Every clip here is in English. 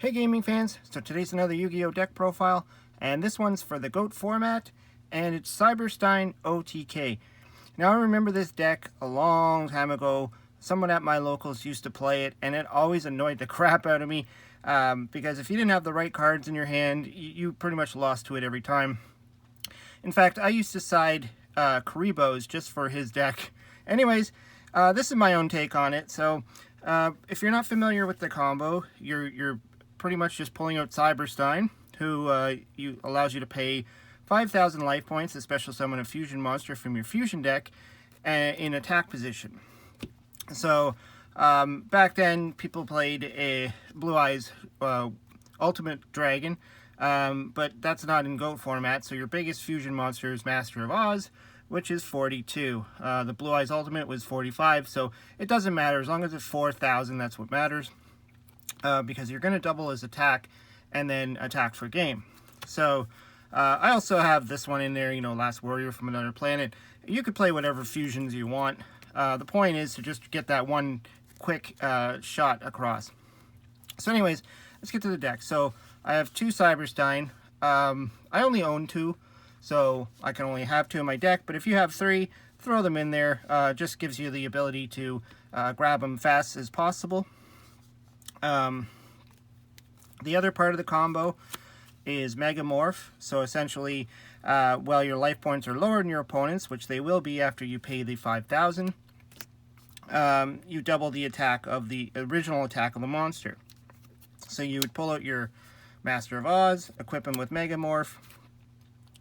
Hey gaming fans, so today's another Yu-Gi-Oh deck profile, and this one's for the GOAT format, and it's Cyber-Stein OTK. Now I remember this deck a long time ago. Someone at my locals used to play it, and it always annoyed the crap out of me, because if you didn't have the right cards in your hand, you pretty much lost to it every time. In fact, I used to side Karibos just for his deck. Anyways, this is my own take on it. So if you're not familiar with the combo, you're pretty much just pulling out Cyber-Stein, who allows you to pay 5,000 life points to special summon a fusion monster from your fusion deck in attack position. So back then, people played a Blue Eyes Ultimate Dragon, but that's not in GOAT format, so your biggest fusion monster is Master of Oz, which is 42. The Blue Eyes Ultimate was 45, so it doesn't matter. As long as it's 4,000, that's what matters. Because you're going to double his attack and then attack for game. So I also have this one in there, you know, Last Warrior from Another Planet. You could play whatever fusions you want. The point is to just get that one quick shot across. So anyways, let's get to the deck. So I have two Cyber-Stein. I only own two, so I can only have two in my deck. But if you have three, throw them in there. Just gives you the ability to grab them fast as possible. The other part of the combo is Megamorph. So essentially, while your life points are lower than your opponent's, which they will be after you pay the 5,000, you double the attack of the original attack of the monster. So you would pull out your Master of Oz, equip him with Megamorph,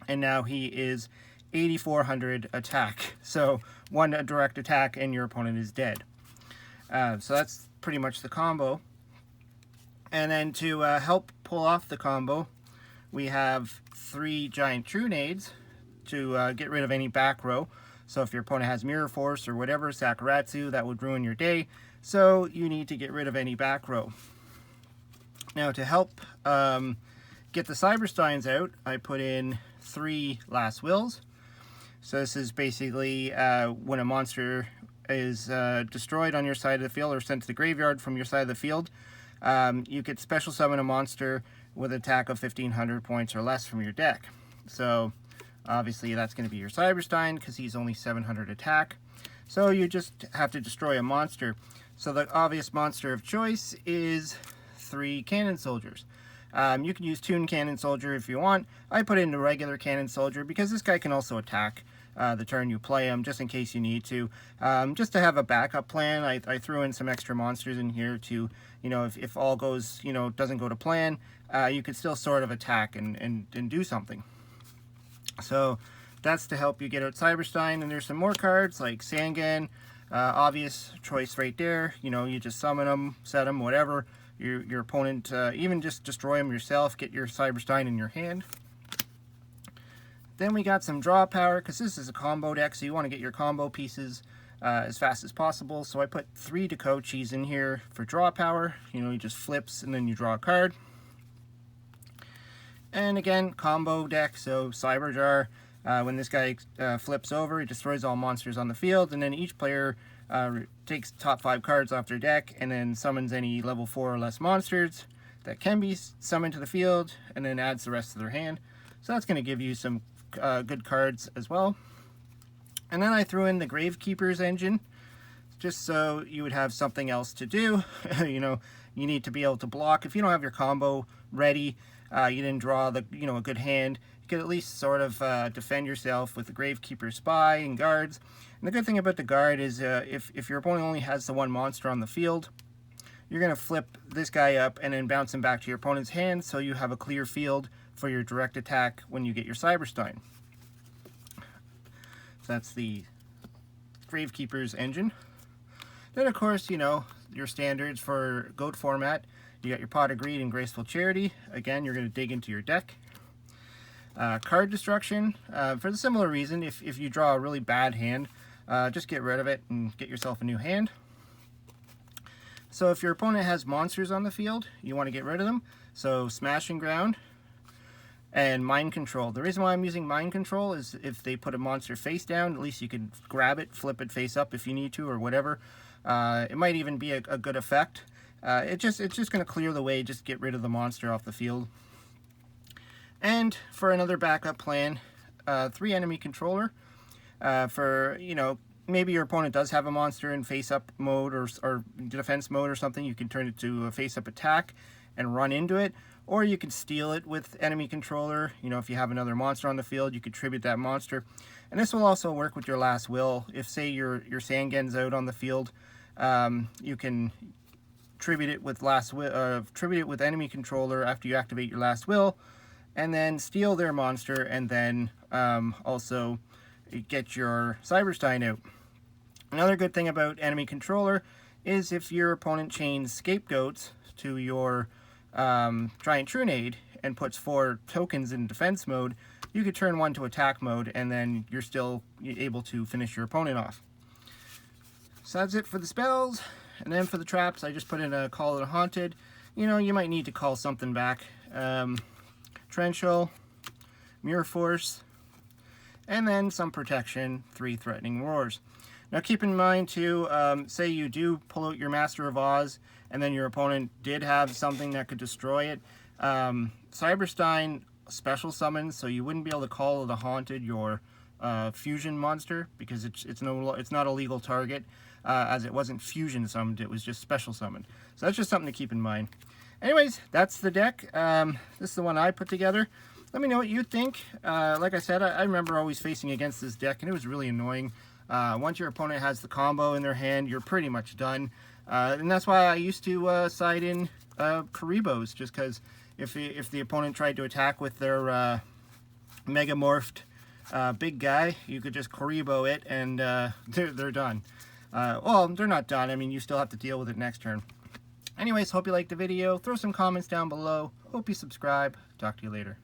and now he is 8,400 attack. So one direct attack and your opponent is dead. So that's pretty much the combo. And then to help pull off the combo, we have 3 giant Trunades to get rid of any back row. So if your opponent has Mirror Force or whatever, Sakuratsu, that would ruin your day. So you need to get rid of any back row. Now to help get the Cyber-Steins out, I put in 3 Last Wills. So this is basically when a monster is destroyed on your side of the field or sent to the graveyard from your side of the field, you could special summon a monster with an attack of 1,500 points or less from your deck. So obviously that's going to be your Cyber-Stein because he's only 700 attack. So you just have to destroy a monster. So the obvious monster of choice is 3 Cannon Soldiers. You can use Toon Cannon Soldier if you want. I put in the regular Cannon Soldier because this guy can also attack the turn you play him, just in case you need to. Just to have a backup plan, I threw in some extra monsters in here to, you know, if all goes, you know, doesn't go to plan, you could still sort of attack and do something. So that's to help you get out Cyber-Stein. And there's some more cards like Sangan, obvious choice right there. You know, you just summon them, set them, whatever. Your opponent, even just destroy them yourself, get your Cyber-Stein in your hand. Then we got some draw power, because this is a combo deck, so you want to get your combo pieces as fast as possible. So I put 3 Dekochis in here for draw power. You know, he just flips and then you draw a card. And again, combo deck, so Cyber Jar. When this guy flips over, he destroys all monsters on the field, and then each player takes top 5 cards off their deck and then summons any level 4 or less monsters that can be summoned to the field, and then adds the rest of their hand. So that's going to give you some good cards as well. And then I threw in the Gravekeeper's engine, just so you would have something else to do. You know, you need to be able to block. If you don't have your combo ready, you didn't draw the, you know, a good hand, you could at least sort of defend yourself with the Gravekeeper Spy and guards. And the good thing about the guard is if your opponent only has the 1 monster on the field, you're going to flip this guy up and then bounce him back to your opponent's hand, so you have a clear field for your direct attack when you get your Cyber-Stein. So that's the Gravekeeper's engine. Then of course, you know, your standards for GOAT format. You got your Pot of Greed and Graceful Charity. Again, you're going to dig into your deck. Card Destruction, for the similar reason, if you draw a really bad hand, just get rid of it and get yourself a new hand. So if your opponent has monsters on the field, you want to get rid of them. So Smash and Ground and Mind Control. The reason why I'm using Mind Control is if they put a monster face down, at least you can grab it, flip it face up if you need to, or whatever. It might even be a good effect. it's just going to clear the way, just get rid of the monster off the field. And for another backup plan, 3 enemy controller. For, you know, maybe your opponent does have a monster in face-up mode or defense mode or something, you can turn it to a face-up attack and run into it. Or you can steal it with enemy controller. You know, if you have another monster on the field, you could tribute that monster. And this will also work with your last will. If, say, your Sangen's out on the field, you can tribute it with enemy controller after you activate your last will, and then steal their monster, and then also get your Cyber-Stein out. Another good thing about enemy controller is if your opponent chains scapegoats to your Giant Trunade and puts 4 tokens in defense mode, you could turn 1 to attack mode, and then you're still able to finish your opponent off. So that's it for the spells. And then for the traps, I just put in a Call It Haunted. You know, you might need to call something back. Torrential, Mirror Force, and then some protection, 3 Threatening Roars. Now keep in mind too, say you do pull out your Master of Oz, and then your opponent did have something that could destroy it. Cyber-Stein special summons, so you wouldn't be able to call the Haunted your fusion monster, because it's not a legal target, as it wasn't fusion summoned, it was just special summoned. So that's just something to keep in mind. Anyways, that's the deck. This is the one I put together. Let me know what you think. Like I said, I remember always facing against this deck, and it was really annoying. Once your opponent has the combo in their hand, you're pretty much done. And that's why I used to side in Karibos, just because if the opponent tried to attack with their Mega Morphed big guy, you could just Karibo it, and they're done. Well, they're not done. I mean, you still have to deal with it next turn. Anyways, hope you liked the video. Throw some comments down below. Hope you subscribe. Talk to you later.